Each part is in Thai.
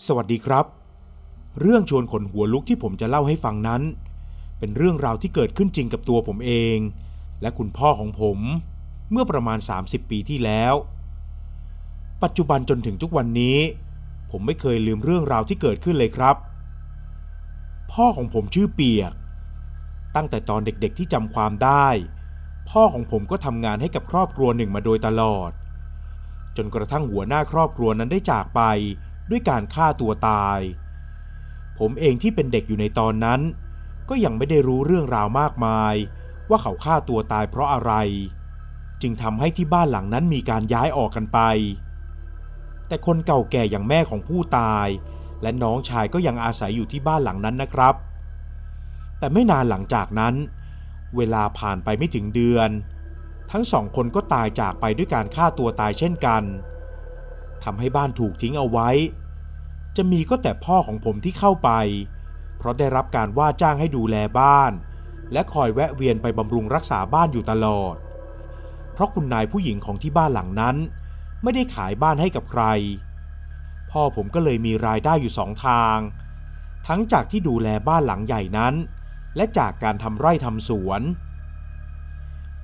สวัสดีครับเรื่องชวนขนหัวลุกที่ผมจะเล่าให้ฟังนั้นเป็นเรื่องราวที่เกิดขึ้นจริงกับตัวผมเองและคุณพ่อของผมเมื่อประมาณ30ปีที่แล้วปัจจุบันจนถึงทุกวันนี้ผมไม่เคยลืมเรื่องราวที่เกิดขึ้นเลยครับพ่อของผมชื่อเปียกตั้งแต่ตอนเด็กๆที่จำความได้พ่อของผมก็ทำงานให้กับครอบครัวหนึ่งมาโดยตลอดจนกระทั่งหัวหน้าครอบครัวนั้นได้จากไปด้วยการฆ่าตัวตายผมเองที่เป็นเด็กอยู่ในตอนนั้นก็ยังไม่ได้รู้เรื่องราวมากมายว่าเขาฆ่าตัวตายเพราะอะไรจึงทำให้ที่บ้านหลังนั้นมีการย้ายออกกันไปแต่คนเก่าแก่อย่างแม่ของผู้ตายและน้องชายก็ยังอาศัยอยู่ที่บ้านหลังนั้นนะครับแต่ไม่นานหลังจากนั้นเวลาผ่านไปไม่ถึงเดือนทั้งสองคนก็ตายจากไปด้วยการฆ่าตัวตายเช่นกันทำให้บ้านถูกทิ้งเอาไว้จะมีก็แต่พ่อของผมที่เข้าไปเพราะได้รับการว่าจ้างให้ดูแลบ้านและคอยแวะเวียนไปบำรุงรักษาบ้านอยู่ตลอดเพราะคุณนายผู้หญิงของที่บ้านหลังนั้นไม่ได้ขายบ้านให้กับใครพ่อผมก็เลยมีรายได้อยู่2 ทางทั้งจากที่ดูแลบ้านหลังใหญ่นั้นและจากการทำไร่ทำสวน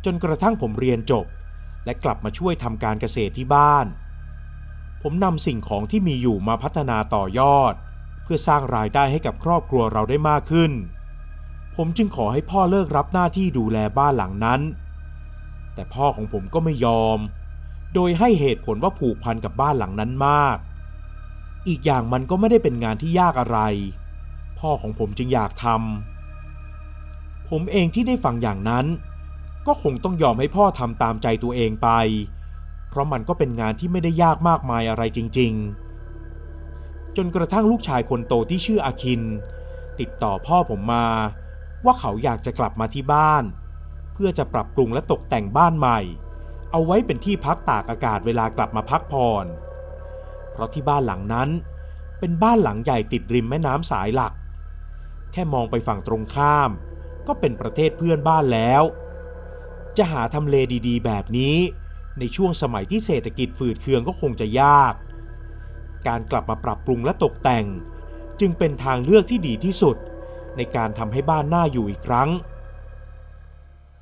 จนกระทั่งผมเรียนจบและกลับมาช่วยทำการเกษตรที่บ้านผมนำสิ่งของที่มีอยู่มาพัฒนาต่อยอดเพื่อสร้างรายได้ให้กับครอบครัวเราได้มากขึ้นผมจึงขอให้พ่อเลิกรับหน้าที่ดูแลบ้านหลังนั้นแต่พ่อของผมก็ไม่ยอมโดยให้เหตุผลว่าผูกพันกับบ้านหลังนั้นมากอีกอย่างมันก็ไม่ได้เป็นงานที่ยากอะไรพ่อของผมจึงอยากทำผมเองที่ได้ฟังอย่างนั้นก็คงต้องยอมให้พ่อทำตามใจตัวเองไปเพราะมันก็เป็นงานที่ไม่ได้ยากมากมายอะไรจริงๆจนกระทั่งลูกชายคนโตที่ชื่ออาคินติดต่อพ่อผมมาว่าเขาอยากจะกลับมาที่บ้านเพื่อจะปรับปรุงและตกแต่งบ้านใหม่เอาไว้เป็นที่พักตากอากาศเวลากลับมาพักผ่อนเพราะที่บ้านหลังนั้นเป็นบ้านหลังใหญ่ติดริมแม่น้ำสายหลักแค่มองไปฝั่งตรงข้ามก็เป็นประเทศเพื่อนบ้านแล้วจะหาทำเลดีๆแบบนี้ในช่วงสมัยที่เศรษฐกิจฝืดเคืองก็คงจะยากการกลับมาปรับปรุงและตกแต่งจึงเป็นทางเลือกที่ดีที่สุดในการทำให้บ้านน่าอยู่อีกครั้ง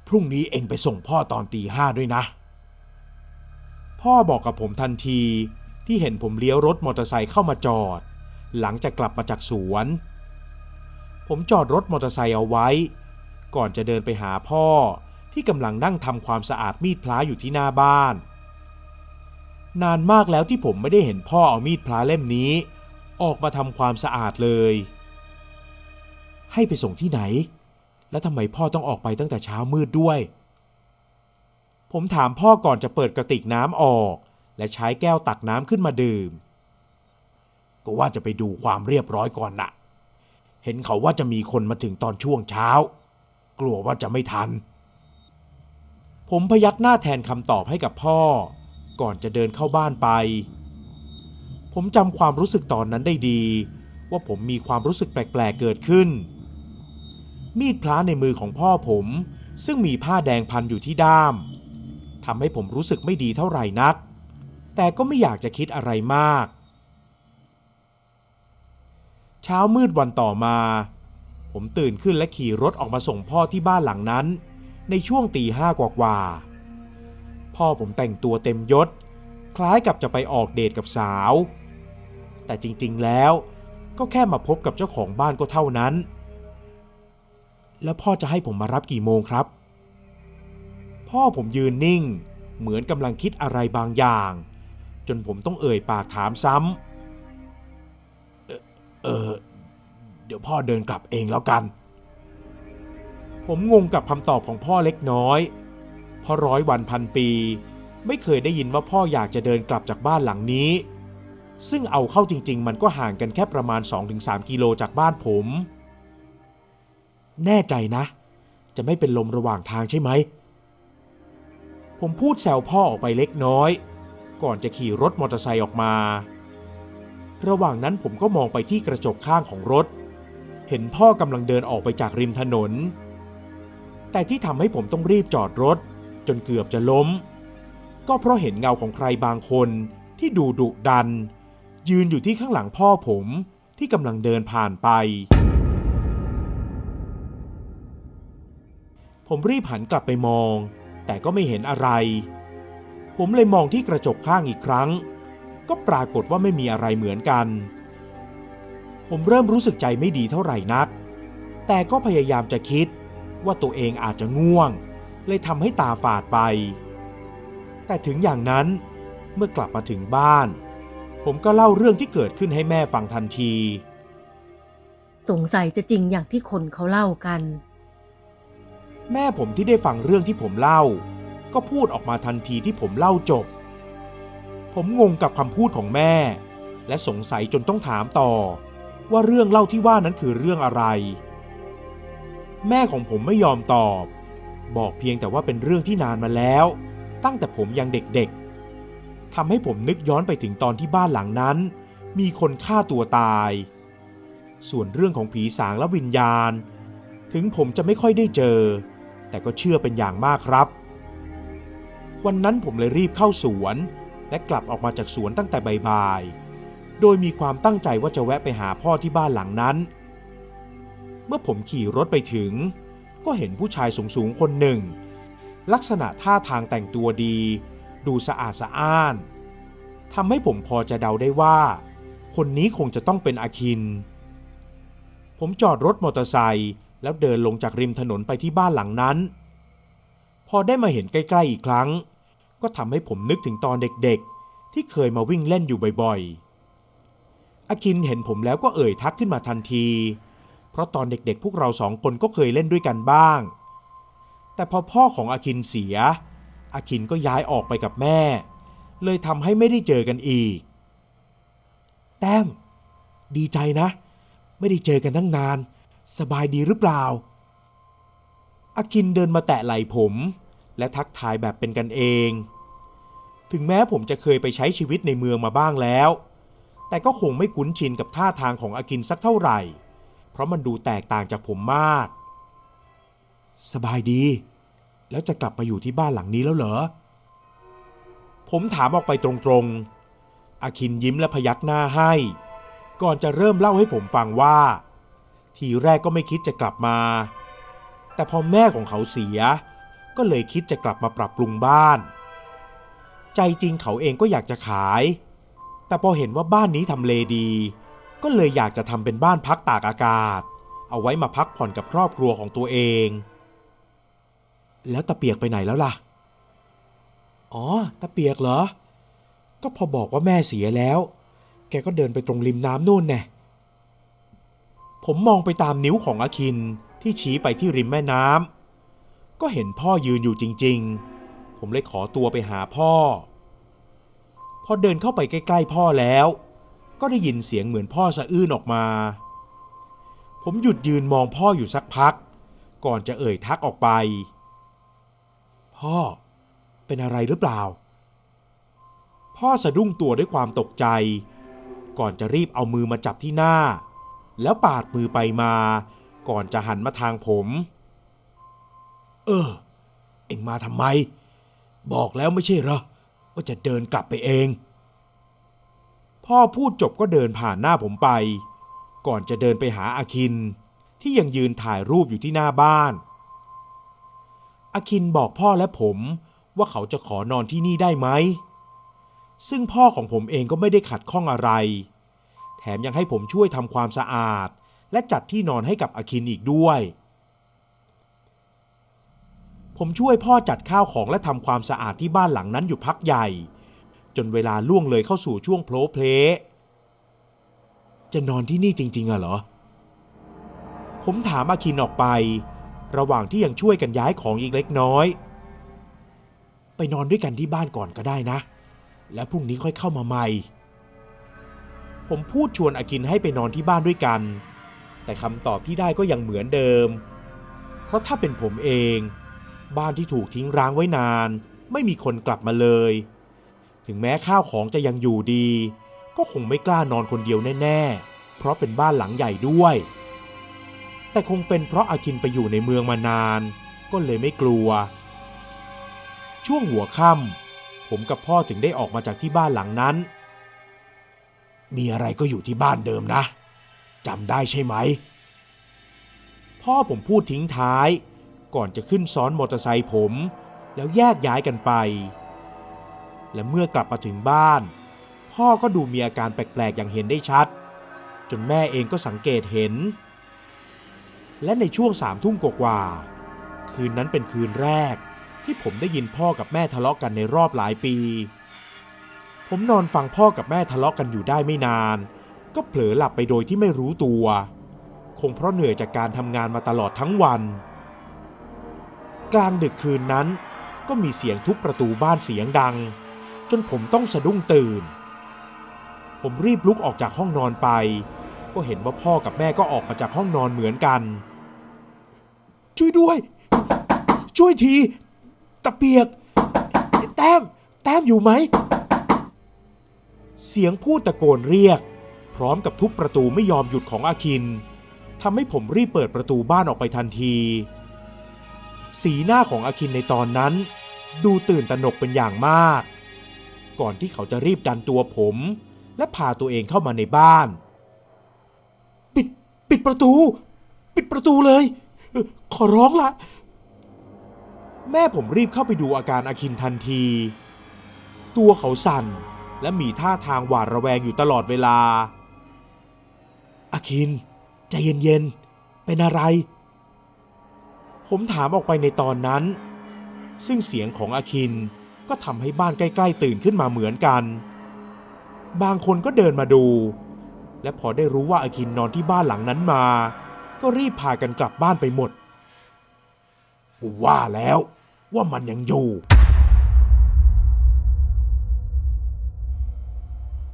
พรุ่งนี้เองไปส่งพ่อตอนตี 5ด้วยนะพ่อบอกกับผมทันทีที่เห็นผมเลี้ยวรถมอเตอร์ไซค์เข้ามาจอดหลังจากกลับมาจากสวนผมจอดรถมอเตอร์ไซค์เอาไว้ก่อนจะเดินไปหาพ่อที่กำลังนั่งทำความสะอาดมีดพล้าอยู่ที่หน้าบ้านนานมากแล้วที่ผมไม่ได้เห็นพ่อเอามีดพล้าเล่มนี้ออกมาทำความสะอาดเลยให้ไปส่งที่ไหนแล้วทำไมพ่อต้องออกไปตั้งแต่เช้ามืดด้วยผมถามพ่อก่อนจะเปิดกระติกน้ำออกและใช้แก้วตักน้ำขึ้นมาดื่มก็ว่าจะไปดูความเรียบร้อยก่อนน่ะเห็นเขาว่าจะมีคนมาถึงตอนช่วงเช้ากลัวว่าจะไม่ทันผมพยักหน้าแทนคำตอบให้กับพ่อก่อนจะเดินเข้าบ้านไปผมจำความรู้สึกตอนนั้นได้ดีว่าผมมีความรู้สึกแปลกๆเกิดขึ้นมีดพล้าในมือของพ่อผมซึ่งมีผ้าแดงพันอยู่ที่ด้ามทำให้ผมรู้สึกไม่ดีเท่าไหร่นักแต่ก็ไม่อยากจะคิดอะไรมากเช้ามืดวันต่อมาผมตื่นขึ้นและขี่รถออกมาส่งพ่อที่บ้านหลังนั้นในช่วงตี 5กว่าพ่อผมแต่งตัวเต็มยศคล้ายกับจะไปออกเดทกับสาวแต่จริงๆแล้วก็แค่มาพบกับเจ้าของบ้านก็เท่านั้นแล้วพ่อจะให้ผมมารับกี่โมงครับพ่อผมยืนนิ่งเหมือนกำลังคิดอะไรบางอย่างจนผมต้องเอ่ยปากถามซ้ำเดี๋ยวพ่อเดินกลับเองแล้วกันผมงงกับคำตอบของพ่อเล็กน้อยเพราะ100 วันพันปีไม่เคยได้ยินว่าพ่ออยากจะเดินกลับจากบ้านหลังนี้ซึ่งเอาเข้าจริงๆมันก็ห่างกันแค่ประมาณ 2-3 กิโลจากบ้านผมแน่ใจนะจะไม่เป็นลมระหว่างทางใช่ไหมผมพูดแซวพ่อออกไปเล็กน้อยก่อนจะขี่รถมอเตอร์ไซค์ออกมาระหว่างนั้นผมก็มองไปที่กระจกข้างของรถเห็นพ่อกำลังเดินออกไปจากริมถนนแต่ที่ทำให้ผมต้องรีบจอดรถจนเกือบจะล้มก็เพราะเห็นเงาของใครบางคนที่ดูดุดัน ยืนอยู่ที่ข้างหลังพ่อผมที่กำลังเดินผ่านไปผมรีบหันกลับไปมองแต่ก็ไม่เห็นอะไรผมเลยมองที่กระจกข้างอีกครั้งก็ปรากฏว่าไม่มีอะไรเหมือนกันผมเริ่มรู้สึกใจไม่ดีเท่าไหร่นักแต่ก็พยายามจะคิดว่าตัวเองอาจจะง่วงเลยทำให้ตาฝาดไปแต่ถึงอย่างนั้นเมื่อกลับมาถึงบ้านผมก็เล่าเรื่องที่เกิดขึ้นให้แม่ฟังทันทีสงสัยจะจริงอย่างที่คนเขาเล่ากันแม่ผมที่ได้ฟังเรื่องที่ผมเล่าก็พูดออกมาทันทีที่ผมเล่าจบผมงงกับคำพูดของแม่และสงสัยจนต้องถามต่อว่าเรื่องเล่าที่ว่านั้นคือเรื่องอะไรแม่ของผมไม่ยอมตอบบอกเพียงแต่ว่าเป็นเรื่องที่นานมาแล้วตั้งแต่ผมยังเด็กๆทำให้ผมนึกย้อนไปถึงตอนที่บ้านหลังนั้นมีคนฆ่าตัวตายส่วนเรื่องของผีสางและวิญญาณถึงผมจะไม่ค่อยได้เจอแต่ก็เชื่อเป็นอย่างมากครับวันนั้นผมเลยรีบเข้าสวนและกลับออกมาจากสวนตั้งแต่บ่ายๆโดยมีความตั้งใจว่าจะแวะไปหาพ่อที่บ้านหลังนั้นเมื่อผมขี่รถไปถึงก็เห็นผู้ชายสูงๆคนหนึ่งลักษณะท่าทางแต่งตัวดีดูสะอาดสะอ้านทำให้ผมพอจะเดาได้ว่าคนนี้คงจะต้องเป็นอาคินผมจอดรถมอเตอร์ไซค์แล้วเดินลงจากริมถนนไปที่บ้านหลังนั้นพอได้มาเห็นใกล้ๆอีกครั้งก็ทำให้ผมนึกถึงตอนเด็กๆที่เคยมาวิ่งเล่นอยู่บ่อยๆอาคินเห็นผมแล้วก็เอ่ยทักขึ้นมาทันทีเพราะตอนเด็กๆพวกเราสองคนก็เคยเล่นด้วยกันบ้างแต่พอพ่อของอาคินเสียอาคินก็ย้ายออกไปกับแม่เลยทำให้ไม่ได้เจอกันอีกแต้มดีใจนะไม่ได้เจอกันตั้งนานสบายดีหรือเปล่าอาคินเดินมาแตะไหล่ผมและทักทายแบบเป็นกันเองถึงแม้ผมจะเคยไปใช้ชีวิตในเมืองมาบ้างแล้วแต่ก็คงไม่คุ้นชินกับท่าทางของอาคินสักเท่าไหร่เพราะมันดูแตกต่างจากผมมากสบายดีแล้วจะกลับมาอยู่ที่บ้านหลังนี้แล้วเหรอผมถามออกไปตรงๆอาคินยิ้มและพยักหน้าให้ก่อนจะเริ่มเล่าให้ผมฟังว่าทีแรกก็ไม่คิดจะกลับมาแต่พอแม่ของเขาเสียก็เลยคิดจะกลับมาปรับปรุงบ้านใจจริงเขาเองก็อยากจะขายแต่พอเห็นว่าบ้านนี้ทำเลดีก็เลยอยากจะทำเป็นบ้านพักตากอากาศเอาไว้มาพักผ่อนกับครอบครัวของตัวเองแล้วตาเปียกไปไหนแล้วล่ะอ๋อตาเปียกเหรอก็พอบอกว่าแม่เสียแล้วแกก็เดินไปตรงริมน้ำนู่นแน่ผมมองไปตามนิ้วของอาคินที่ชี้ไปที่ริมแม่น้ำก็เห็นพ่อยืนอยู่จริงๆผมเลยขอตัวไปหาพ่อพอเดินเข้าไปใกล้ๆพ่อแล้วก็ได้ยินเสียงเหมือนพ่อสะอื้นออกมาผมหยุดยืนมองพ่ออยู่สักพักก่อนจะเอ่ยทักออกไปพ่อเป็นอะไรหรือเปล่าพ่อสะดุ้งตัวด้วยความตกใจก่อนจะรีบเอามือมาจับที่หน้าแล้วปาดมือไปมาก่อนจะหันมาทางผมเอ็งมาทำไมบอกแล้วไม่ใช่เหรอว่าจะเดินกลับไปเองพ่อพูดจบก็เดินผ่านหน้าผมไปก่อนจะเดินไปหาอาคินที่ยังยืนถ่ายรูปอยู่ที่หน้าบ้านอาคินบอกพ่อและผมว่าเขาจะขอนอนที่นี่ได้ไหมซึ่งพ่อของผมเองก็ไม่ได้ขัดข้องอะไรแถมยังให้ผมช่วยทำความสะอาดและจัดที่นอนให้กับอาคินอีกด้วยผมช่วยพ่อจัดข้าวของและทำความสะอาดที่บ้านหลังนั้นอยู่พักใหญ่จนเวลาล่วงเลยเข้าสู่ช่วงโผล่เพลจะนอนที่นี่จริงๆเหรอผมถามอาคินออกไประหว่างที่ยังช่วยกันย้ายของอีกเล็กน้อยไปนอนด้วยกันที่บ้านก่อนก็ได้นะแล้วพรุ่งนี้ค่อยเข้ามาใหม่ผมพูดชวนอาคินให้ไปนอนที่บ้านด้วยกันแต่คำตอบที่ได้ก็ยังเหมือนเดิมเพราะถ้าเป็นผมเองบ้านที่ถูกทิ้งร้างไว้นานไม่มีคนกลับมาเลยถึงแม้ข้าวของจะยังอยู่ดีก็คงไม่กล้านอนคนเดียวแน่ๆเพราะเป็นบ้านหลังใหญ่ด้วยแต่คงเป็นเพราะอาคินไปอยู่ในเมืองมานานก็เลยไม่กลัวช่วงหัวค่ำผมกับพ่อถึงได้ออกมาจากที่บ้านหลังนั้น มีอะไรก็อยู่ที่บ้านเดิมนะจำได้ใช่ไหมพ่อผมพูดทิ้งท้ายก่อนจะขึ้นซ้อนมอเตอร์ไซค์ผมแล้วแยกย้ายกันไปและเมื่อกลับมาถึงบ้านพ่อก็ดูมีอาการแปลกๆอย่างเห็นได้ชัดจนแม่เองก็สังเกตเห็นและในช่วง3 ทุ่มกว่าๆคืนนั้นเป็นคืนแรกที่ผมได้ยินพ่อกับแม่ทะเลาะกันในรอบหลายปีผมนอนฟังพ่อกับแม่ทะเลาะกันอยู่ได้ไม่นานก็เผลอหลับไปโดยที่ไม่รู้ตัวคงเพราะเหนื่อยจากการทำงานมาตลอดทั้งวันกลางดึกคืนนั้นก็มีเสียงทุบประตูบ้านเสียงดังจนผมต้องสะดุ้งตื่นผมรีบลุกออกจากห้องนอนไปก็เห็นว่าพ่อกับแม่ก็ออกมาจากห้องนอนเหมือนกันช่วยด้วยช่วยทีตะเปียกแต้มอยู่ไหมเสียงพูดตะโกนเรียกพร้อมกับทุบประตูไม่ยอมหยุดของอาคินทำให้ผมรีบเปิดประตูบ้านออกไปทันทีสีหน้าของอาคินในตอนนั้นดูตื่นตระหนกเป็นอย่างมากก่อนที่เขาจะรีบดันตัวผมและพาตัวเองเข้ามาในบ้านปิดประตูเลยขอร้องละแม่ผมรีบเข้าไปดูอาการอาคินทันทีตัวเขาสั่นและมีท่าทางหวาดระแวงอยู่ตลอดเวลาอาคินใจเย็นๆเป็นอะไรผมถามออกไปในตอนนั้นซึ่งเสียงของอาคินก็ทำให้บ้านใกล้ๆตื่นขึ้นมาเหมือนกันบางคนก็เดินมาดูและพอได้รู้ว่าอาคินนอนที่บ้านหลังนั้นมาก็รีบพากันกลับบ้านไปหมดกูว่าแล้วว่ามันยังอยู่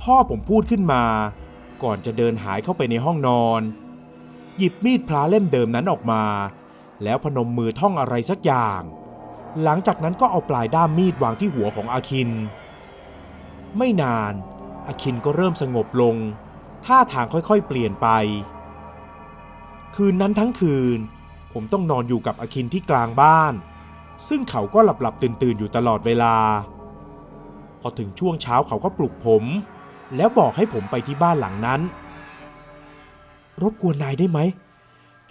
พ่อผมพูดขึ้นมาก่อนจะเดินหายเข้าไปในห้องนอนหยิบมีดพระเล่มเดิมนั้นออกมาแล้วพนมมือท่องอะไรสักอย่างหลังจากนั้นก็เอาปลายด้ามมีดวางที่หัวของอาคินไม่นานอาคินก็เริ่มสงบลงท่าทางค่อยๆเปลี่ยนไปคืนนั้นทั้งคืนผมต้องนอนอยู่กับอาคินที่กลางบ้านซึ่งเขาก็หลับๆตื่นๆอยู่ตลอดเวลาพอถึงช่วงเช้าเขาก็ปลุกผมแล้วบอกให้ผมไปที่บ้านหลังนั้นรบกวนนายได้ไหม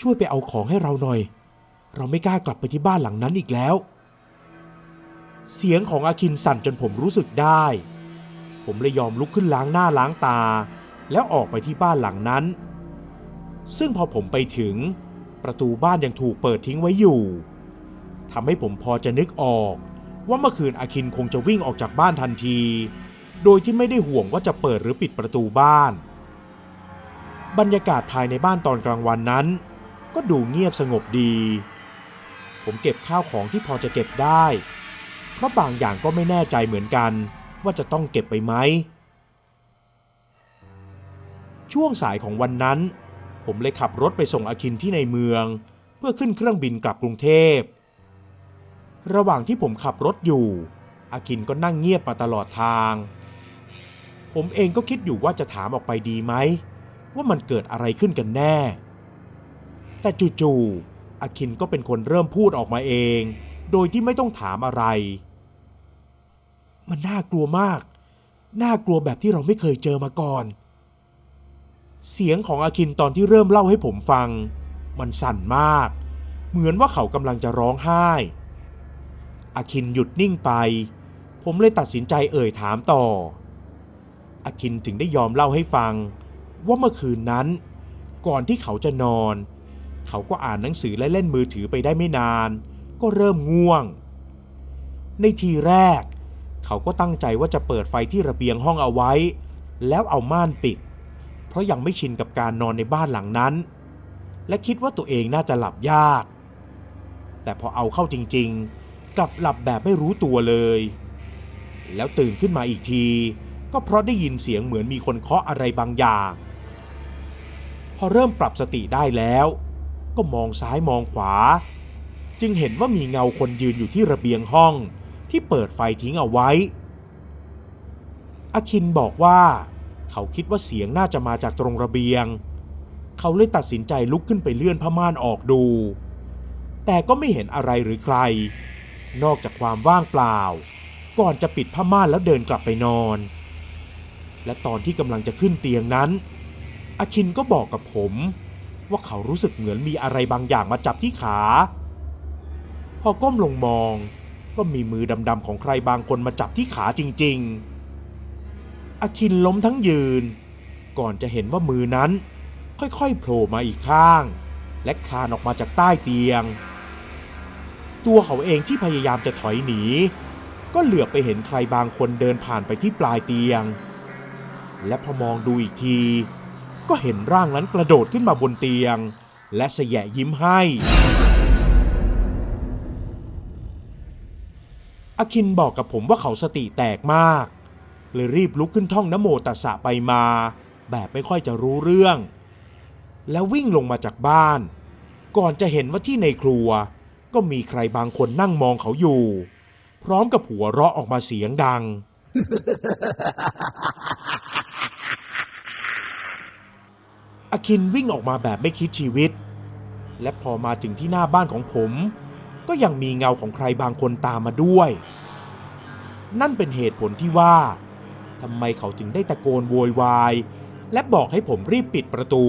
ช่วยไปเอาของให้เราหน่อยเราไม่กล้ากลับไปที่บ้านหลังนั้นอีกแล้วเสียงของอาคินสั่นจนผมรู้สึกได้ผมเลยยอมลุกขึ้นล้างหน้าล้างตาแล้วออกไปที่บ้านหลังนั้นซึ่งพอผมไปถึงประตูบ้านยังถูกเปิดทิ้งไว้อยู่ทำให้ผมพอจะนึกออกว่าเมื่อคืนอาคินคงจะวิ่งออกจากบ้านทันทีโดยที่ไม่ได้ห่วงว่าจะเปิดหรือปิดประตูบ้านบรรยากาศภายในบ้านตอนกลางวันนั้นก็ดูเงียบสงบดีผมเก็บข้าวของที่พอจะเก็บได้เพราะบางอย่างก็ไม่แน่ใจเหมือนกันว่าจะต้องเก็บไปไหมช่วงสายของวันนั้นผมเลยขับรถไปส่งอาคินที่ในเมืองเพื่อขึ้นเครื่องบินกลับกรุงเทพระหว่างที่ผมขับรถอยู่อาคินก็นั่งเงียบมาตลอดทางผมเองก็คิดอยู่ว่าจะถามออกไปดีไหมว่ามันเกิดอะไรขึ้นกันแน่แต่จู่ๆอาคินก็เป็นคนเริ่มพูดออกมาเองโดยที่ไม่ต้องถามอะไรมันน่ากลัวมากน่ากลัวแบบที่เราไม่เคยเจอมาก่อนเสียงของอาคินตอนที่เริ่มเล่าให้ผมฟังมันสั่นมากเหมือนว่าเขากำลังจะร้องไห้อาคินหยุดนิ่งไปผมเลยตัดสินใจเอ่ยถามต่ออาคินถึงได้ยอมเล่าให้ฟังว่าเมื่อคืนนั้นก่อนที่เขาจะนอนเขาก็อ่านหนังสือและเล่นมือถือไปได้ไม่นานก็เริ่มง่วงในทีแรกเขาก็ตั้งใจว่าจะเปิดไฟที่ระเบียงห้องเอาไว้แล้วเอาม่านปิดเพราะยังไม่ชินกับการนอนในบ้านหลังนั้นและคิดว่าตัวเองน่าจะหลับยากแต่พอเอาเข้าจริงๆกลับหลับแบบไม่รู้ตัวเลยแล้วตื่นขึ้นมาอีกทีก็เพราะได้ยินเสียงเหมือนมีคนเคาะอะไรบางอย่างพอเริ่มปรับสติได้แล้วก็มองซ้ายมองขวาจึงเห็นว่ามีเงาคนยืนอยู่ที่ระเบียงห้องที่เปิดไฟทิ้งเอาไว้อาคินบอกว่าเขาคิดว่าเสียงน่าจะมาจากตรงระเบียงเขาเลยตัดสินใจลุกขึ้นไปเลื่อนผ้าม่านออกดูแต่ก็ไม่เห็นอะไรหรือใครนอกจากความว่างเปล่าก่อนจะปิดผ้าม่านแล้วเดินกลับไปนอน และตอนที่กำลังจะขึ้นเตียงนั้นอาคินก็บอกกับผมว่าเขารู้สึกเหมือนมีอะไรบางอย่างมาจับที่ขาพอก้มลงมองก็มีมือดำๆของใครบางคนมาจับที่ขาจริงๆอาคินล้มทั้งยืนก่อนจะเห็นว่ามือนั้นค่อยๆโผล่มาอีกข้างและคลานออกมาจากใต้เตียงตัวเขาเองที่พยายามจะถอยหนีก็เหลือบไปเห็นใครบางคนเดินผ่านไปที่ปลายเตียงและพอมองดูอีกทีก็เห็นร่างนั้นกระโดดขึ้นมาบนเตียงและแสยะยิ้มให้อาคินบอกกับผมว่าเขาสติแตกมากเลยรีบลุกขึ้นท่องนะโมตัสสะไปมาแบบไม่ค่อยจะรู้เรื่องแล้ววิ่งลงมาจากบ้านก่อนจะเห็นว่าที่ในครัวก็มีใครบางคนนั่งมองเขาอยู่พร้อมกับหัวเราะออกมาเสียงดัง อาคินวิ่งออกมาแบบไม่คิดชีวิตและพอมาถึงที่หน้าบ้านของผมก็ยังมีเงาของใครบางคนตามมาด้วยนั่นเป็นเหตุผลที่ว่าทำไมเขาถึงได้ตะโกนโวยวายและบอกให้ผมรีบปิดประตู